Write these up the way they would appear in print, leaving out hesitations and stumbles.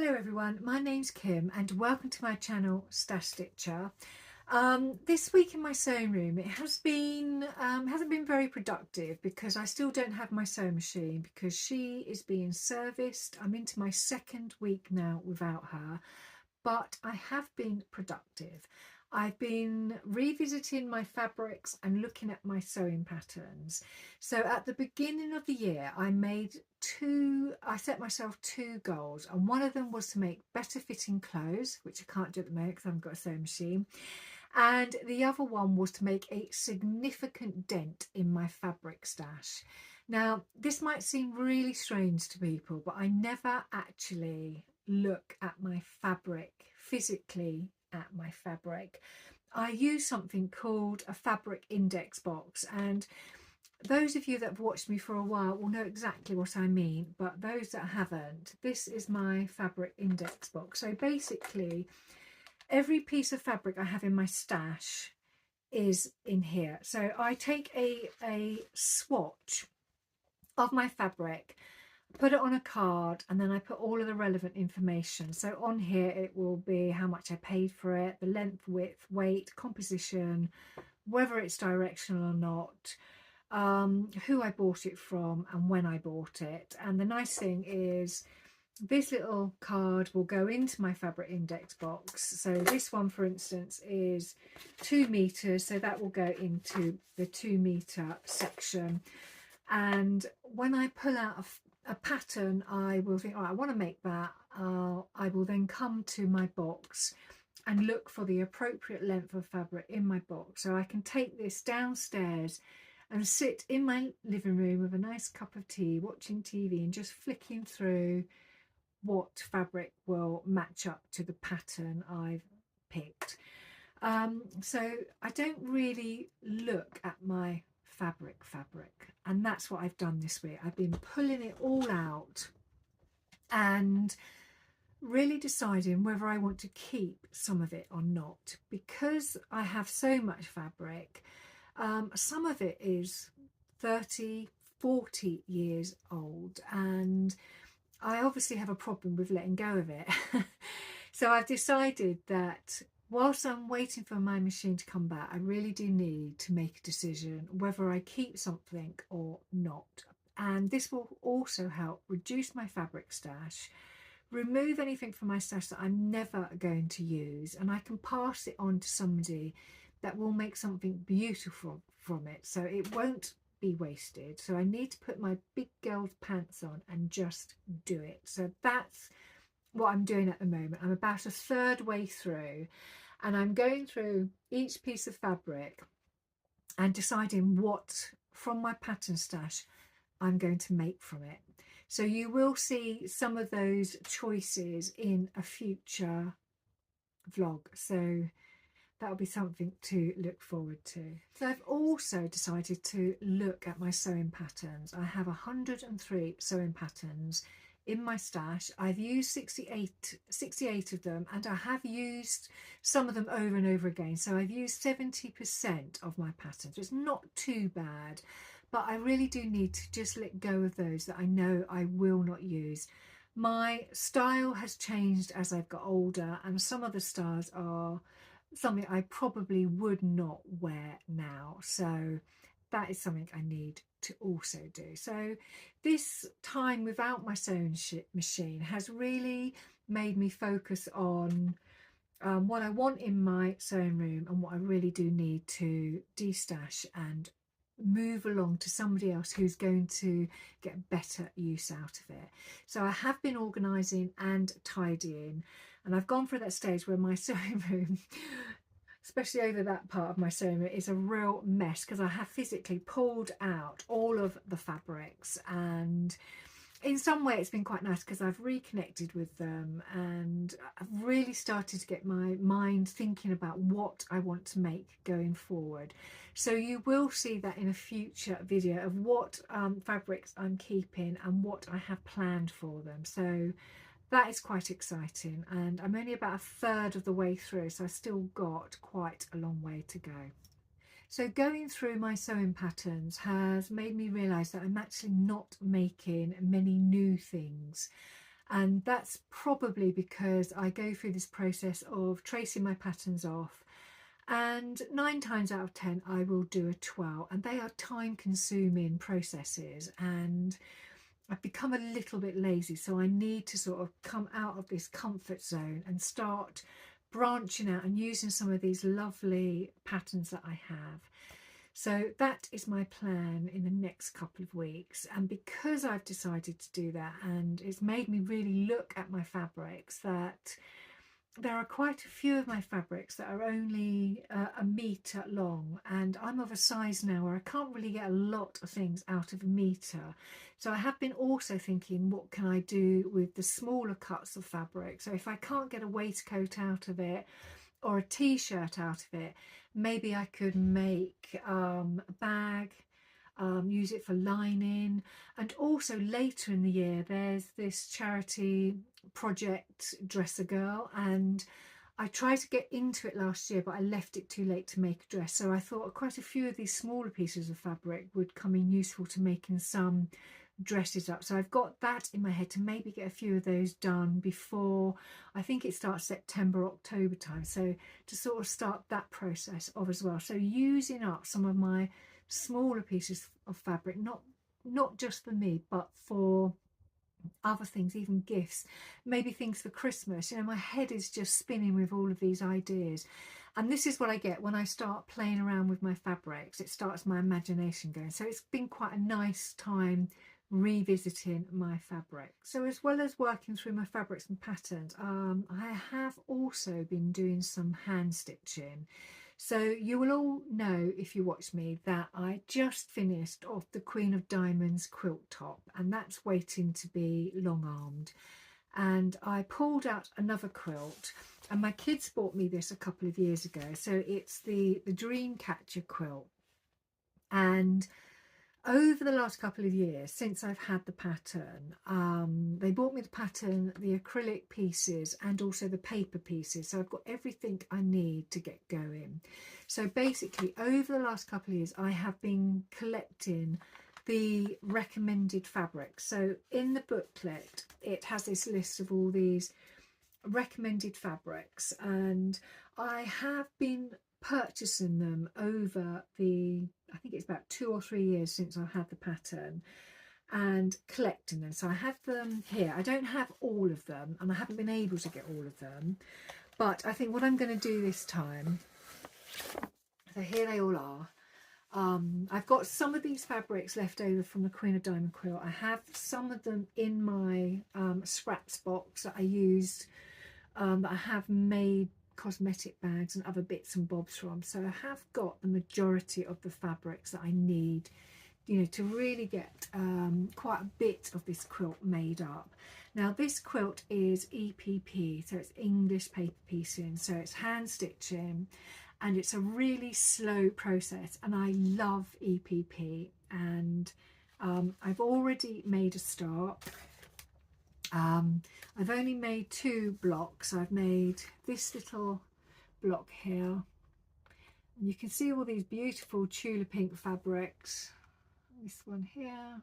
Hello everyone, my name's Kim and welcome to my channel Stash Stitcher. This week in my sewing room it has been hasn't been very productive because I still don't have my sewing machine because she is being serviced. I'm into my second week now without her, but I have been productive. I've been revisiting my fabrics and looking at my sewing patterns. So at the beginning of the year, I set myself two goals, and one of them was to make better fitting clothes, which I can't do at the moment because I haven't got a sewing machine. And the other one was to make a significant dent in my fabric stash. Now, this might seem really strange to people, but I never actually look at my fabric, physically at my fabric. I use something called a fabric index box, and those of you that have watched me for a while will know exactly what I mean, but those that haven't, this is my fabric index box. So basically every piece of fabric I have in my stash is in here. So I take a swatch of my fabric, put it on a card, and then I put all of the relevant information. So on here it will be how much I paid for it, the length, width, weight, composition, whether it's directional or not, who I bought it from and when I bought it. And the nice thing is this little card will go into my fabric index box. So this one, for instance, is 2 meters, so that will go into the 2 meter section. And when I pull out a pattern, I will think, oh, I want to make that. I will then come to my box and look for the appropriate length of fabric in my box, so I can take this downstairs and sit in my living room with a nice cup of tea, watching TV and just flicking through what fabric will match up to the pattern I've picked. So I don't really look at my fabric, and that's what I've done this week. I've been pulling it all out and really deciding whether I want to keep some of it or not, because I have so much fabric. Some of it is 30, 40 years old, and I obviously have a problem with letting go of it. So I've decided that whilst I'm waiting for my machine to come back, I really do need to make a decision whether I keep something or not. And this will also help reduce my fabric stash, remove anything from my stash that I'm never going to use, and I can pass it on to somebody that will make something beautiful from it, so it won't be wasted. So I need to put my big girl's pants on and just do it. So that's what I'm doing at the moment. I'm about a third way through, and I'm going through each piece of fabric and deciding what from my pattern stash I'm going to make from it. So you will see some of those choices in a future vlog, so that'll be something to look forward to. So I've also decided to look at my sewing patterns. I have 103 sewing patterns in my stash. I've used 68 of them, and I have used some of them over and over again. So I've used 70% of my patterns. It's not too bad, but I really do need to just let go of those that I know I will not use. My style has changed as I've got older, and some of the styles are something I probably would not wear now. So that is something I need to also do. So this time without my sewing machine has really made me focus on what I want in my sewing room and what I really do need to de-stash and move along to somebody else who's going to get better use out of it. So I have been organising and tidying, and I've gone through that stage where my sewing room, especially over that part of my sewing room, is a real mess because I have physically pulled out all of the fabrics, and in some way it's been quite nice because I've reconnected with them and I've really started to get my mind thinking about what I want to make going forward. So you will see that in a future video of what fabrics I'm keeping and what I have planned for them. So that is quite exciting, and I'm only about a third of the way through, so I've still got quite a long way to go. So going through my sewing patterns has made me realise that I'm actually not making many new things. And that's probably because I go through this process of tracing my patterns off, and 9 times out of 10 I will do a twirl, and they are time consuming processes, and I've become a little bit lazy, so I need to sort of come out of this comfort zone and start branching out and using some of these lovely patterns that I have. So that is my plan in the next couple of weeks, and because I've decided to do that, and it's made me really look at my fabrics, that there are quite a few of my fabrics that are only a metre long, and I'm of a size now where I can't really get a lot of things out of a metre. So I have been also thinking, what can I do with the smaller cuts of fabric? So if I can't get a waistcoat out of it or a t-shirt out of it, maybe I could make a bag, use it for lining. And also later in the year there's this charity project Dress a Girl, and I tried to get into it last year, but I left it too late to make a dress. So I thought quite a few of these smaller pieces of fabric would come in useful to making some dresses up. So I've got that in my head to maybe get a few of those done before, I think it starts September, October time. So to sort of start that process of as well. So using up some of my smaller pieces of fabric, not just for me, but for other things, even gifts, maybe things for Christmas. You know, my head is just spinning with all of these ideas, and this is what I get when I start playing around with my fabrics. It starts my imagination going. So it's been quite a nice time revisiting my fabric. So as well as working through my fabrics and patterns, I have also been doing some hand stitching. So you will all know, if you watch me, that I just finished off the Queen of Diamonds quilt top, and that's waiting to be long-armed. And I pulled out another quilt, and my kids bought me this a couple of years ago. So it's the Dreamcatcher quilt, and over the last couple of years since I've had the pattern, they bought me the pattern, the acrylic pieces, and also the paper pieces. So I've got everything I need to get going. So basically over the last couple of years I have been collecting the recommended fabrics. So in the booklet it has this list of all these recommended fabrics, and I have been purchasing them over I think it's about 2 or 3 years since I've had the pattern, and collecting them. So I have them here. I don't have all of them, and I haven't been able to get all of them, but I think what I'm going to do this time, so here they all are. I've got some of these fabrics left over from the Queen of Diamond quilt. I have some of them in my scraps box that I used, that I have made cosmetic bags and other bits and bobs from. So I have got the majority of the fabrics that I need, you know, to really get quite a bit of this quilt made up. Now this quilt is EPP, so it's English paper piecing, so it's hand stitching, and it's a really slow process, and I love EPP. And I've already made a start. I've only made 2 blocks. I've made this little block here, and you can see all these beautiful tulip pink fabrics. This one here.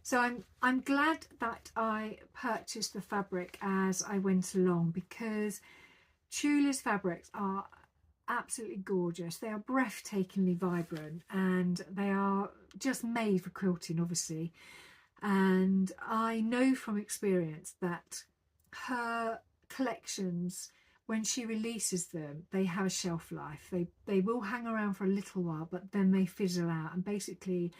So I'm glad that I purchased the fabric as I went along, because Tula's fabrics are absolutely gorgeous. They are breathtakingly vibrant, and they are just made for quilting, obviously. And I know from experience that her collections, when she releases them, they have a shelf life. They will hang around for a little while, but then they fizzle out, and basically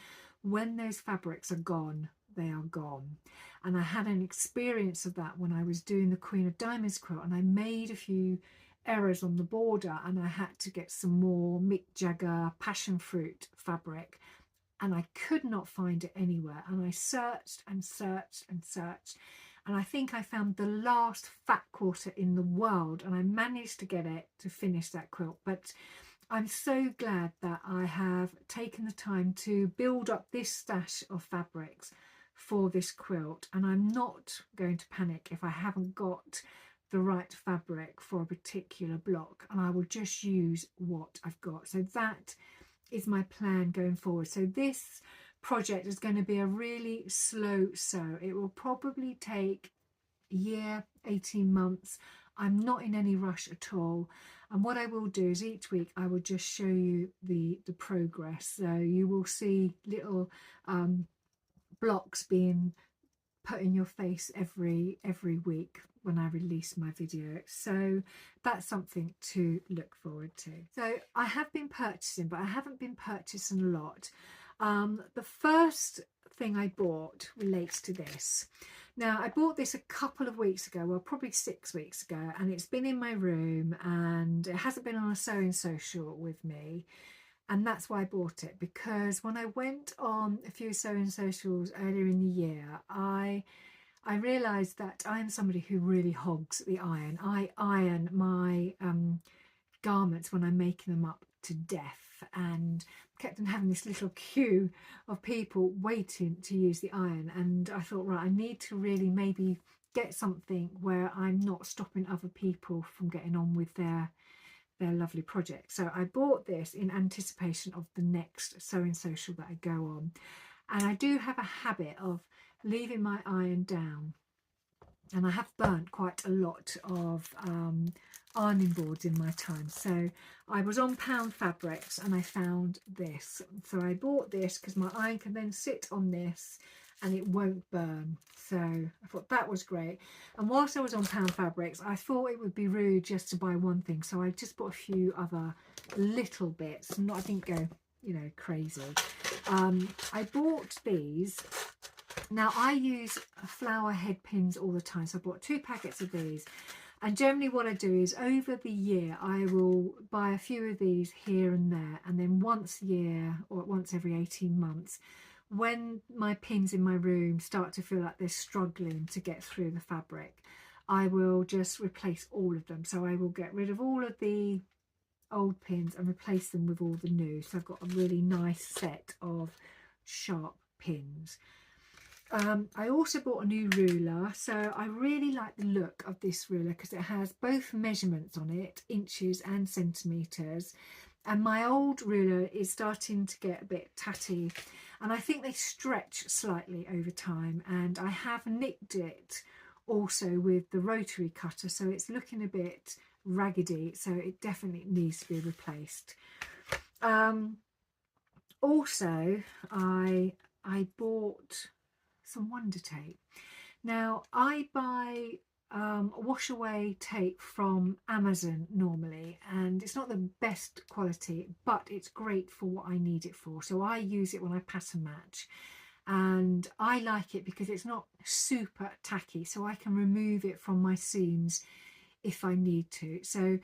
when those fabrics are gone, they are gone. And I had an experience of that when I was doing the Queen of Diamonds quilt, and I made a few errors on the border, and I had to get some more Mick Jagger passion fruit fabric, and I could not find it anywhere. And I searched and searched and searched, and I think I found the last fat quarter in the world, and I managed to get it to finish that quilt. But I'm so glad that I have taken the time to build up this stash of fabrics for this quilt, and I'm not going to panic if I haven't got the right fabric for a particular block, and I will just use what I've got. So that is my plan going forward. So this project is going to be a really slow sew. It will probably take a year, 18 months. I'm not in any rush at all. And what I will do is each week I will just show you the progress. So you will see little blocks being put in your face every week when I release my video. So that's something to look forward to. So I have been purchasing, but I haven't been purchasing a lot. The first thing I bought relates to this. Now, I bought this a couple of weeks ago, well, probably 6 weeks ago, and it's been in my room and it hasn't been on a sewing social with me. And that's why I bought it, because when I went on a few sewing socials earlier in the year, I realised that I am somebody who really hogs the iron. I iron my garments when I'm making them up to death, and kept on having this little queue of people waiting to use the iron. And I thought, right, I need to really maybe get something where I'm not stopping other people from getting on with their lovely project. So I bought this in anticipation of the next sewing social that I go on. And I do have a habit of leaving my iron down, and I have burnt quite a lot of ironing boards in my time. So I was on Pound Fabrics and I found this. So I bought this because my iron can then sit on this and it won't burn. So I thought that was great. And whilst I was on Pound Fabrics, I thought it would be rude just to buy one thing. So I just bought a few other little bits. I didn't go, you know, crazy. I bought these. Now I use flower head pins all the time. So I bought 2 packets of these. And generally what I do is over the year, I will buy a few of these here and there. And then once a year or once every 18 months, when my pins in my room start to feel like they're struggling to get through the fabric, I will just replace all of them. So I will get rid of all of the old pins and replace them with all the new. So I've got a really nice set of sharp pins. I also bought a new ruler. So I really like the look of this ruler because it has both measurements on it, inches and centimetres. And my old ruler is starting to get a bit tatty, and I think they stretch slightly over time. And I have nicked it also with the rotary cutter, so it's looking a bit raggedy, so it definitely needs to be replaced. Also, I bought some Wonder Tape. Now I buy wash away tape from Amazon normally, and it's not the best quality, but it's great for what I need it for. So I use it when I pattern match, and I like it because it's not super tacky, so I can remove it from my seams if I need to. So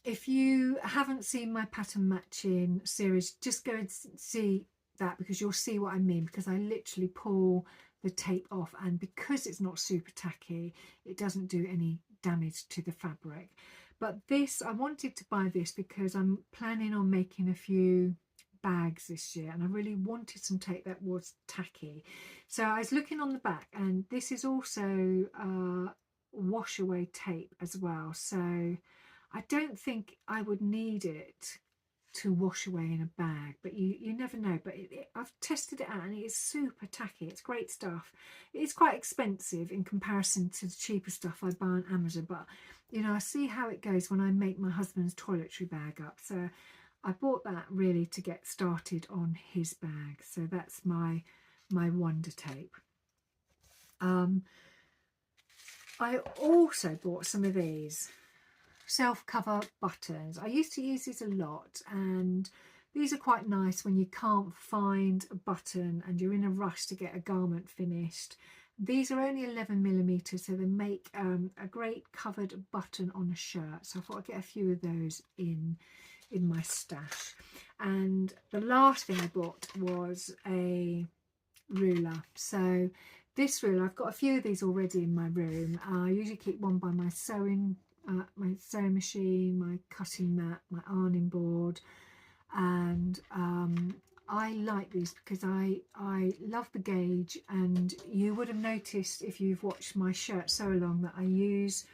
if you haven't seen my pattern matching series, just go and see that, because you'll see what I mean, because I literally pull the tape off, and because it's not super tacky, it doesn't do any damage to the fabric. But this, I wanted to buy this because I'm planning on making a few bags this year, and I really wanted some tape that was tacky. So I was looking on the back, and this is also wash away tape as well. So I don't think I would need it to wash away in a bag, but you never know. But I've tested it out and it is super tacky. It's great stuff. It is quite expensive in comparison to the cheaper stuff I buy on Amazon, but you know, I see how it goes when I make my husband's toiletry bag up. So I bought that really to get started on his bag. So that's my Wonder Tape. I also bought some of these self-cover buttons. I used to use these a lot, and these are quite nice when you can't find a button and you're in a rush to get a garment finished. These are only 11mm, so they make a great covered button on a shirt. So I thought I'd get a few of those in my stash. And the last thing I bought was a ruler. So this ruler, I've got a few of these already in my room. I usually keep one by my sewing machine, my cutting mat, my ironing board, and I like these because I love the gauge. And you would have noticed if you've watched my shirt sew along that I use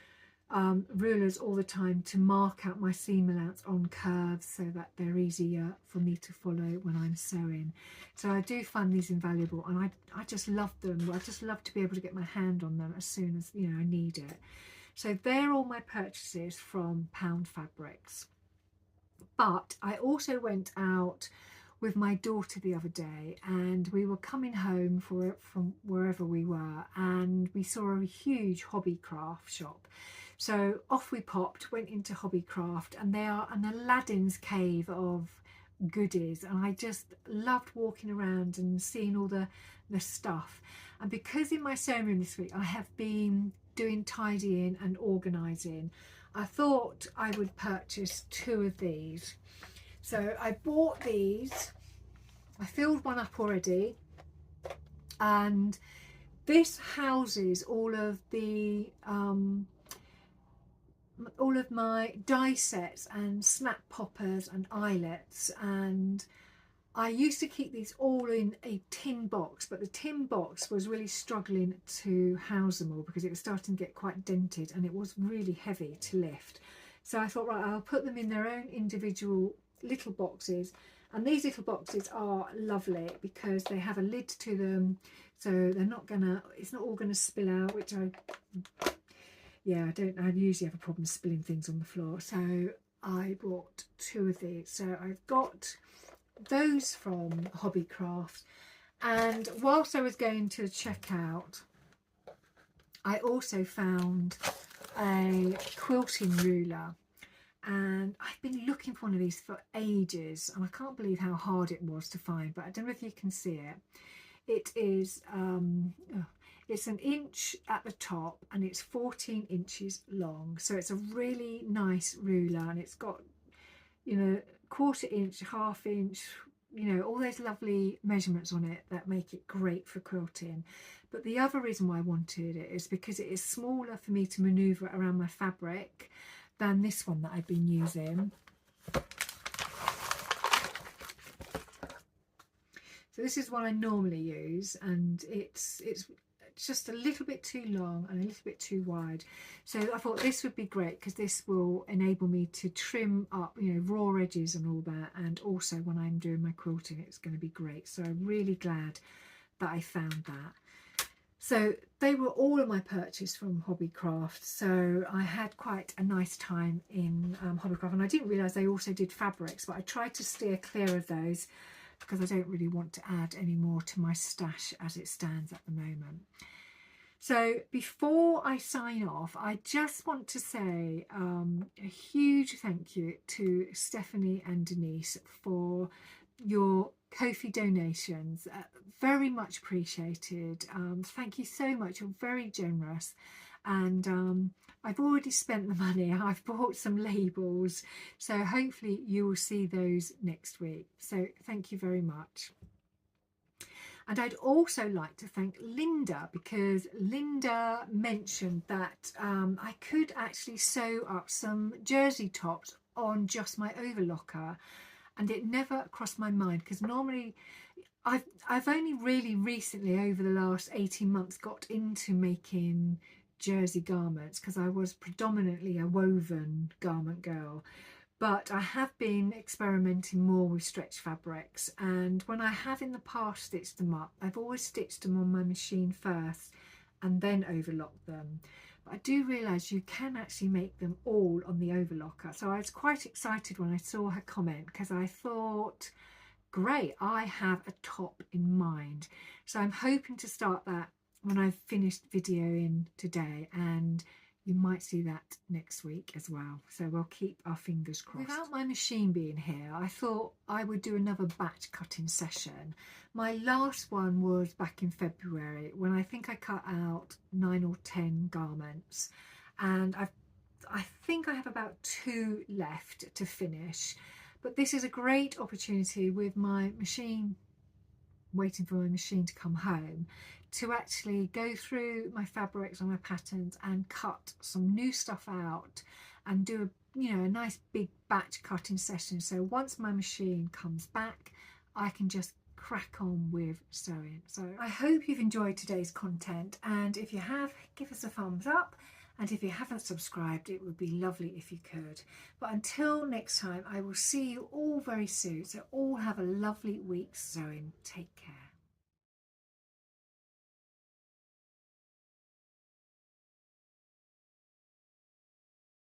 rulers all the time to mark out my seam allowance on curves so that they're easier for me to follow when I'm sewing. So I do find these invaluable, and I just love them. I just love to be able to get my hand on them as soon as, you know, I need it. So they're all my purchases from Pound Fabrics. But I also went out with my daughter the other day, and we were coming home from wherever we were, and we saw a huge Hobbycraft shop. So off we popped, went into Hobbycraft, and they are an Aladdin's cave of goodies, and I just loved walking around and seeing all the stuff. And because in my sewing room this week I have been doing tidying and organising, I thought I would purchase 2 of these. So I bought these, I filled one up already, and this houses all of my die sets and snap poppers and eyelets, and I used to keep these all in a tin box, but the tin box was really struggling to house them all because it was starting to get quite dented and it was really heavy to lift. So I thought, right, I'll put them in their own individual little boxes, and these little boxes are lovely because they have a lid to them, so they're not gonna, it's not all gonna spill out, which I usually have a problem spilling things on the floor. So I bought 2 of these. So I've got those from Hobbycraft, and whilst I was going to checkout, I also found a quilting ruler, and I've been looking for one of these for ages, and I can't believe how hard it was to find, but I don't know if you can see it. It is it's 1 inch at the top and it's 14 inches long, so it's a really nice ruler, and it's got, you know, 1/4 inch, 1/2 inch, you know, all those lovely measurements on it that make it great for quilting. But the other reason why I wanted it is because it is smaller for me to maneuver around my fabric than this one that I've been using. So this is one I normally use, and it's just a little bit too long and a little bit too wide. So I thought this would be great because this will enable me to trim up, you know, raw edges and all that, and also when I'm doing my quilting it's going to be great. So I'm really glad that I found that. So they were all of my purchase from Hobbycraft, so I had quite a nice time in Hobbycraft, and I didn't realise they also did fabrics, but I tried to steer clear of those because I don't really want to add any more to my stash as it stands at the moment. So before I sign off, I just want to say a huge thank you to Stephanie and Denise for your Ko-fi donations. Very much appreciated. Thank you so much. You're very generous. And I've already spent the money. I've bought some labels, so hopefully you will see those next week. So thank you very much. And I'd also like to thank Linda, because Linda mentioned that I could actually sew up some jersey tops on just my overlocker, and it never crossed my mind because normally I've only really recently over the last 18 months got into making jersey garments because I was predominantly a woven garment girl, but I have been experimenting more with stretch fabrics, and when I have in the past stitched them up, I've always stitched them on my machine first and then overlocked them. But I do realise you can actually make them all on the overlocker, so I was quite excited when I saw her comment because I thought, great, I have a top in mind. So I'm hoping to start that when I've finished videoing today, and you might see that next week as well. So we'll keep our fingers crossed. Without my machine being here, I thought I would do another batch cutting session. My last one was back in February when I think I cut out 9 or 10 garments, and I think I have about 2 left to finish. But this is a great opportunity with my machine, waiting for my machine to come home, to actually go through my fabrics and my patterns and cut some new stuff out and do a, you know, a nice big batch cutting session. So once my machine comes back, I can just crack on with sewing. So I hope you've enjoyed today's content, and if you have, give us a thumbs up And if you haven't subscribed, it would be lovely if you could. But until next time, I will see you all very soon. So all have a lovely week sewing. Take care.